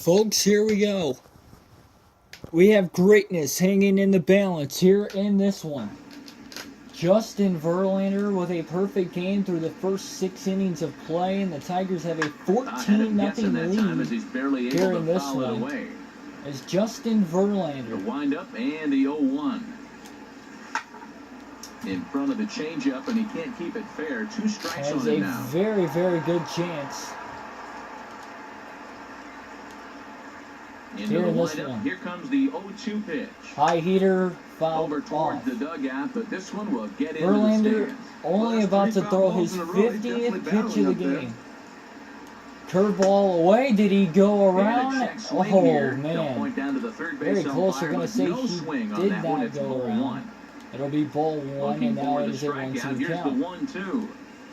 Folks, here we go. We have greatness hanging in the balance here in this one. Justin Verlander with a perfect game through the first 6 innings of play, and the Tigers have a 14-0 lead here in this one. As Justin Verlander. The windup and the 0-1. In front of the changeup, and he can't keep it fair. 2 strikes on him now. Has a very, very good chance. Here in this one. Here comes the 0-2 pitch. High heater fouled over towards off. the dugout, but this one will get into Verlander the stands. only about to throw his 50th pitch of the game. Curveball away. Did he go around? Oh, man. Very close. We're going to say he did not go around. It'll be ball 1, and now it is a 1-2 count.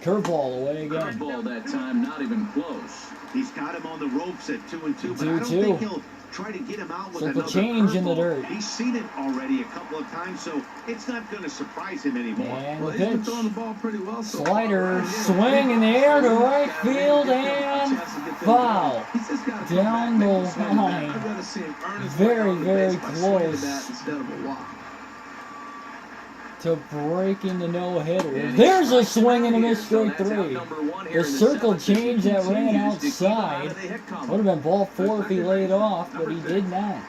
Curveball away again. Curveball that time, not even close. He's got him on the ropes at 2-2, but I don't think he'll try to get him out with another change in the dirt. He's seen it already a couple of times, so it's not going to surprise him anymore. And well, the pitch. He's been throwing the ball pretty well so Slider, swing in the air to right field, and foul. Down the line. Very, very close to breaking the no-hitter. There's a swing and a miss, strike 3. The circle change that ran outside. Would have been ball 4 if he laid off, but he did not.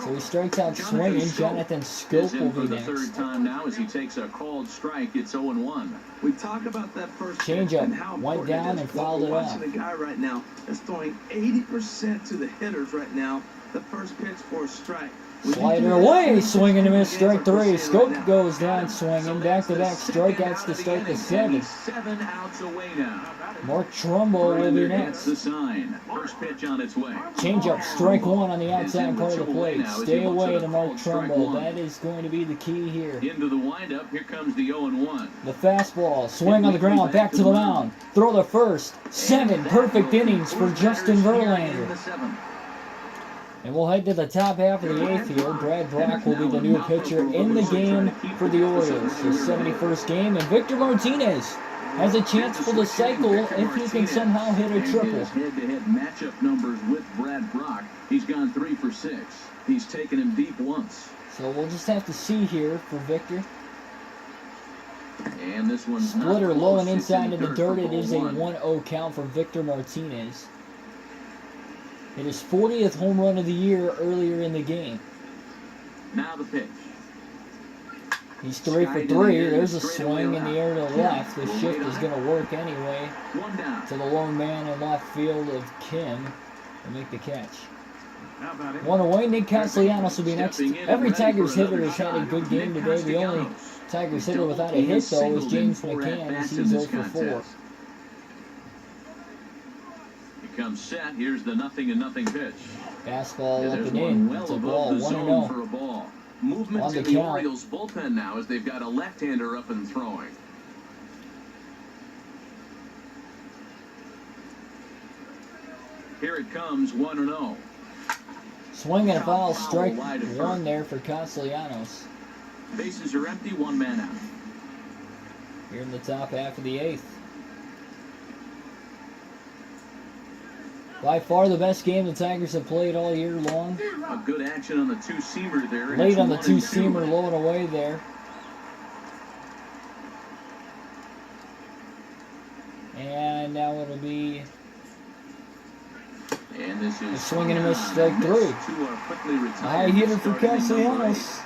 So he strikes out swinging. Jonathan Scope will be next. Third time now as he takes a called strike. It's 0-1. We talk about that first changeup went down and fouled it off. The guy right now is throwing 80% to the hitters right now. The first pitch for a strike. Slider away, swing and a miss, strike 3. Scope goes down swinging, back-to-back strikeouts to start the 7th. 7 outs away now. Mark Trumbo will be next. The sign. First pitch on its way. Changeup, strike 1 on the outside part of the plate. Stay away to Mark Trumbo. That is going to be the key here. Into the windup, here comes the 0-1. The fastball, swing on the ground, back to the mound. Throw the first. 7 perfect innings for Justin Verlander. And we'll head to the top half of the 8th here. Brad Brock will be the new pitcher in the game for the Orioles. His 71st game, and Victor Martinez has a chance for the cycle if he can somehow hit a triple. Head-to-head matchup numbers with Brad Brock. He's gone 3 for 6. He's taken him deep once. So we'll just have to see here for Victor. And this one's splitter low and inside in the dirt. It is a 1-0 count for Victor Martinez. It is 40th home run of the year earlier in the game. Now the pitch. He's 3 for 3. There's a swing in the air to the left. The shift is going to work anyway. To the lone man in left field of Kim to make the catch. 1 away. Nick Castellanos will be next. Every Tigers hitter has had a good game today. The only Tigers hitter without a hit, though, is James McCann, as he's 0 for 4. Comes set. Here's the 0-0 pitch. Fastball up and in. It's a ball. 1-0 for a ball. Movement to the Orioles bullpen now as they've got a left-hander up and throwing. Here it comes, 1-0. Swing and a foul, strike 1 there for Castellanos. Bases are empty, 1 man out. Here in the top half of the 8th. By far the best game the Tigers have played all year long. A good action on the 2-seamer there. Late on the 2-seamer, low and away there. And now it'll be a swing and a miss, strike 3. A high hitter for Castellanos.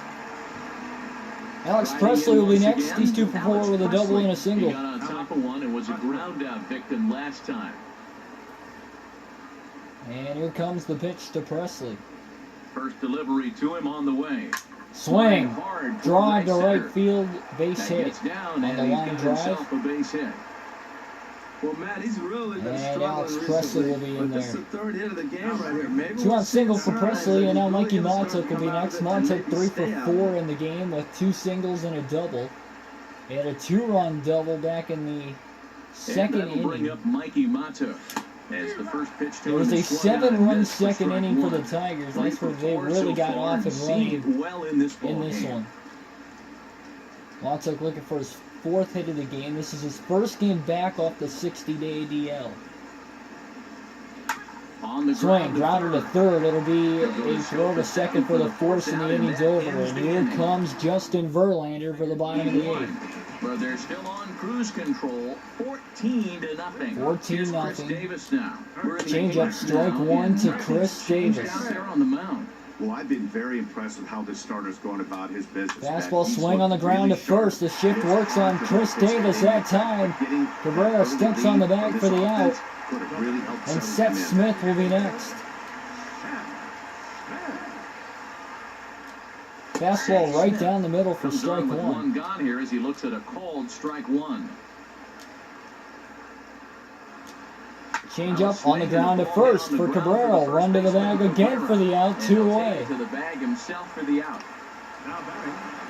Alex Presley will be next. He's 2 for 4 with a double and a single. He got on top of one and was a ground-out victim last time. And here comes the pitch to Presley. First delivery to him on the way. Swing. Drive to right field. Base hit. On the line drive. Well, Matt, he's really been and Alex Presley will be in there. This is the 3rd hit of the game right here. Maybe 2-out single for Presley, and now Mikey Montauk will be next. Montauk 3 for 4 in the game with 2 singles and a double. He had a 2-run double back in the 2nd inning. Bring up Mikey Montauk. As the first pitch to it was a 7-run 2nd inning for the Tigers. That's where they really got off and running in this one. Montauk looking for his 4th hit of the game. This is his first game back off the 60-day DL. On the the Swing, ground grounder to third. It'll be a throw to second for the fourth, and the inning's over. And here comes Justin Verlander for the bottom of the eighth. But they're still on cruise control, 14-0. 14-0. Davis now. Change up, strike one to Chris Davis. There on the mound. Well, I've been very impressed with how this starter's going about his business. Fastball swing on the ground to first. The shift works on Chris Davis that time. Cabrera steps on the bag for the out. And Seth Smith will be next. Fastball right down the middle for strike one. One gone here as he looks at a called strike one. Change up on the ground to first for Cabrera. Run to the bag again for the out, 2 away. To the bag himself for the out.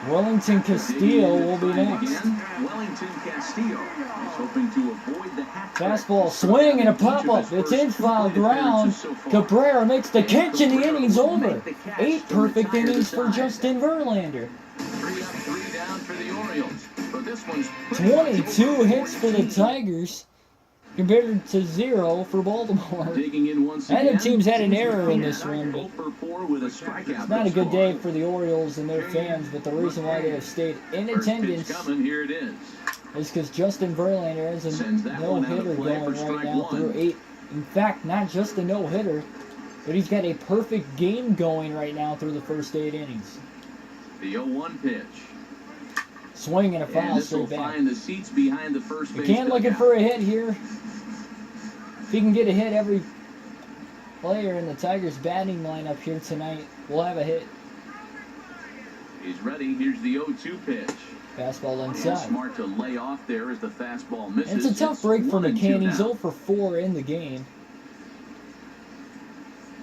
Wellington Castillo will be next. Wellington Castillo is hoping to avoid the hat trick. Fastball swing and a pop-up. It's in foul ground. Cabrera makes the catch and the inning's over. 8 perfect innings for Justin Verlander. 3 up, 3 down for the Orioles. But this one's 22 hits for the Tigers compared to 0 for Baltimore. digging in once Neither again. team's had an error in this one, but 0 for 4 with a strikeout. it's not a good day for the Orioles and their fans, but the reason why they have stayed in First pitch attendance coming, here it is. is because Justin Verlander has a Sends that one out of no-hitter play going for right strike now one. through 8. In fact, not just a no-hitter, but he's got a perfect game going right now through the first 8 innings. The 0-1 pitch. Swing and a And foul this will straight back. find the seats behind the first base. McCann looking dugout. for a hit here. If he can get a hit, every player in the Tigers batting lineup here tonight will have a hit. He's ready. Here's the 0-2 pitch. Fastball And inside. smart to lay off there as the fastball misses. It's a tough break for 1-2 McCann. He's now. 0 for 4 in the game.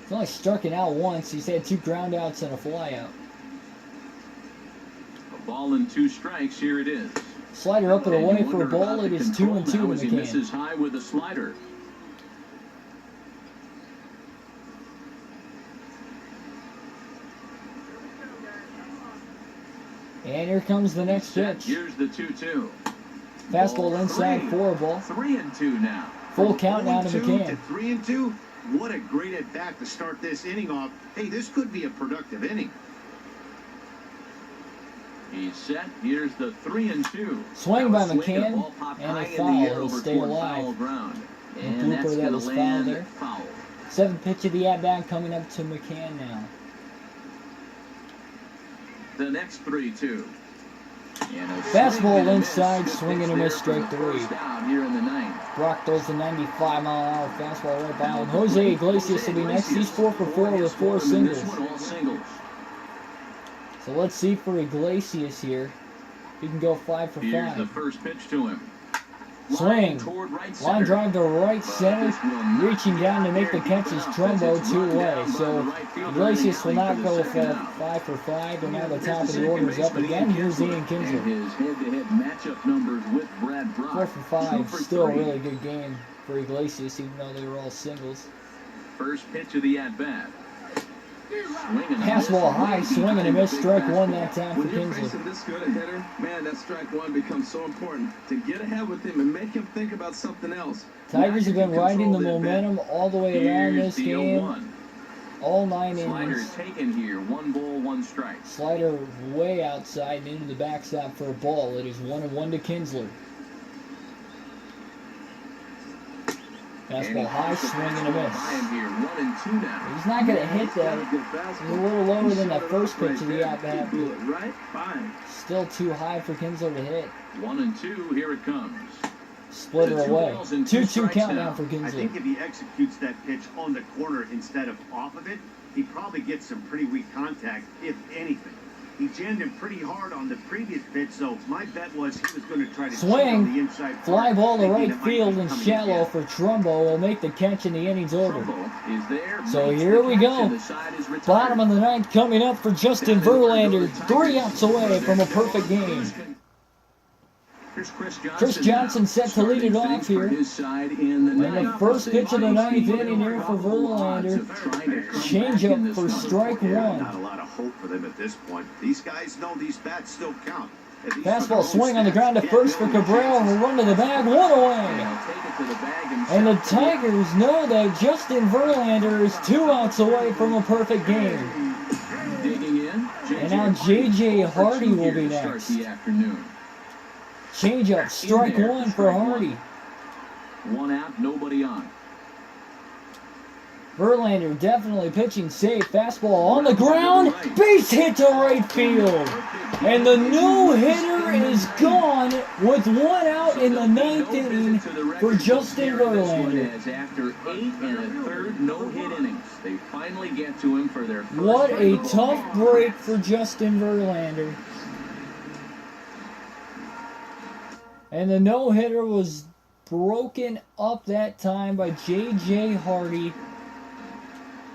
He's only struck it out once. He's had 2 ground outs and a fly out. A ball and 2 strikes. Here it is. Slider up and And away you for a wonder ball. about It the is control 2-2 now as to he McCann. misses high with a slider. And here comes the next pitch. Here's the 2-2. Fastball Ball inside 3. for a ball. 3-2 now. Full count now to 0-2 McCann. to 3-2. What a great at bat to start this inning off. Hey, this could be a productive inning. He's set. Here's the 3-2. Swing by Now a swing, McCann, and a ball popped and a high in foul. the air He'll over stay toward alive. foul ground. The And blooper that's that going was to foul land there. foul. 7th pitch of the at-bat coming up to McCann now. The next 3-2. And a Fastball swing and a inside, miss. Good swing pitch and a there miss, for the strike 3. first out here in the 9th. Brock throws a 95-mile-an-hour fastball right by him. Jose Iglesias will be next. He's 4 for 4 with 4 singles. This one all singles. So let's see for Iglesias here. He can go 5 for Here's the 5. first pitch to him. Swing. Toward right Line center. drive to right But center. this will not Reaching be down out to make the there. catch is Deep Trumbo enough. 2 It's away. run down So by the right fielder. Iglesias will not For go the for second out. 5 for 5. And now the Here's top of the second order's up baseman, again. Here's Ian And Kinsler. his head-to-head matchup numbers with Brad Brock. 4 for 2 5. for Still a 3. really good game for Iglesias, even though they were all singles. First pitch of the at-bat. Swing and a Fastball miss. high, swing and a miss, strike 1 that time for When you're Kinsler. facing this good a hitter, man, that strike 1 becomes so important to get ahead with him and make him think about something else. Tigers have been Now you can riding the control the at-bat. momentum all the way around Here's this the game. 0-1. All 9 Slider innings. taken here. 1 ball, 1 strike. Slider way outside and into the backstop for a ball. It is 1-1 to Kinsler. Fastball high, swing and a miss. Here, 1-2 now. He's not going to hit that. He's a little lower than that first pitch of the at-bat. Blew it right by him. Still too high for Kinsler to hit. 1-2. Here it comes. Splitter The 2 away. balls and 2 2-2 strikes count now. now for I think Kinsler. if he executes that pitch on the corner instead of off of it, he probably gets some pretty weak contact, if anything. He jammed him pretty hard on the previous pitch, so my bet was he was going to try to cheat on Swing. the inside Fly part, ball to thinking right it might field be and coming shallow again. for Trumbo. Will make the catch and the inning's over. Trumbo is there. So makes here the we catch, go. and the side is retired. Bottom of the 9th coming up for Justin Verlander. 3 outs away from a perfect game. Here's Chris Chris Johnson set to lead it off here. His side in the And the first pitch of the 9th inning here for Verlander. Change up for strike 1. Not a lot of hope for them at this point. These guys know these bats still count. Fastball swing on the ground to first for Cabral, and a run to the bag, one away. And the Tigers know that Justin Verlander is 2 outs away from a perfect game. And now J.J. Hardy will be next. Changeup, strike one for Hardy. 1 out, nobody on. Verlander definitely pitching safe. Fastball on the ground. Base hit to right field. And the no-hitter is gone with 1 out in the 9th inning for Justin Verlander. After 8 1/3 no-hit innings, they finally get to him for their first. What a tough break for Justin Verlander. And the no-hitter was broken up that time by J.J. Hardy.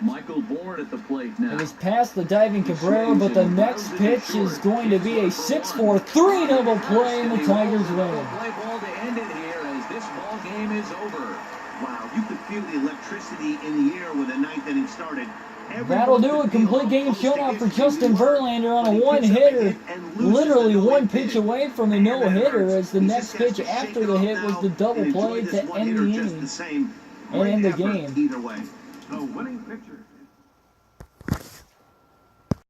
Michael Bourne at the plate now. It was past the diving Cabrera, but the next pitch is going to be a 6-4-3 double play, and the Tigers win. Play ball to end it here as this ball game is over. Wow, you could feel the electricity in the air when the 9th inning started. That'll do it. Complete game shutout for Justin Verlander on a one-hitter. Literally one pitch away from the no-hitter, as the next pitch after the hit was the double play to end the inning and end the game. Either way. A winning pitcher.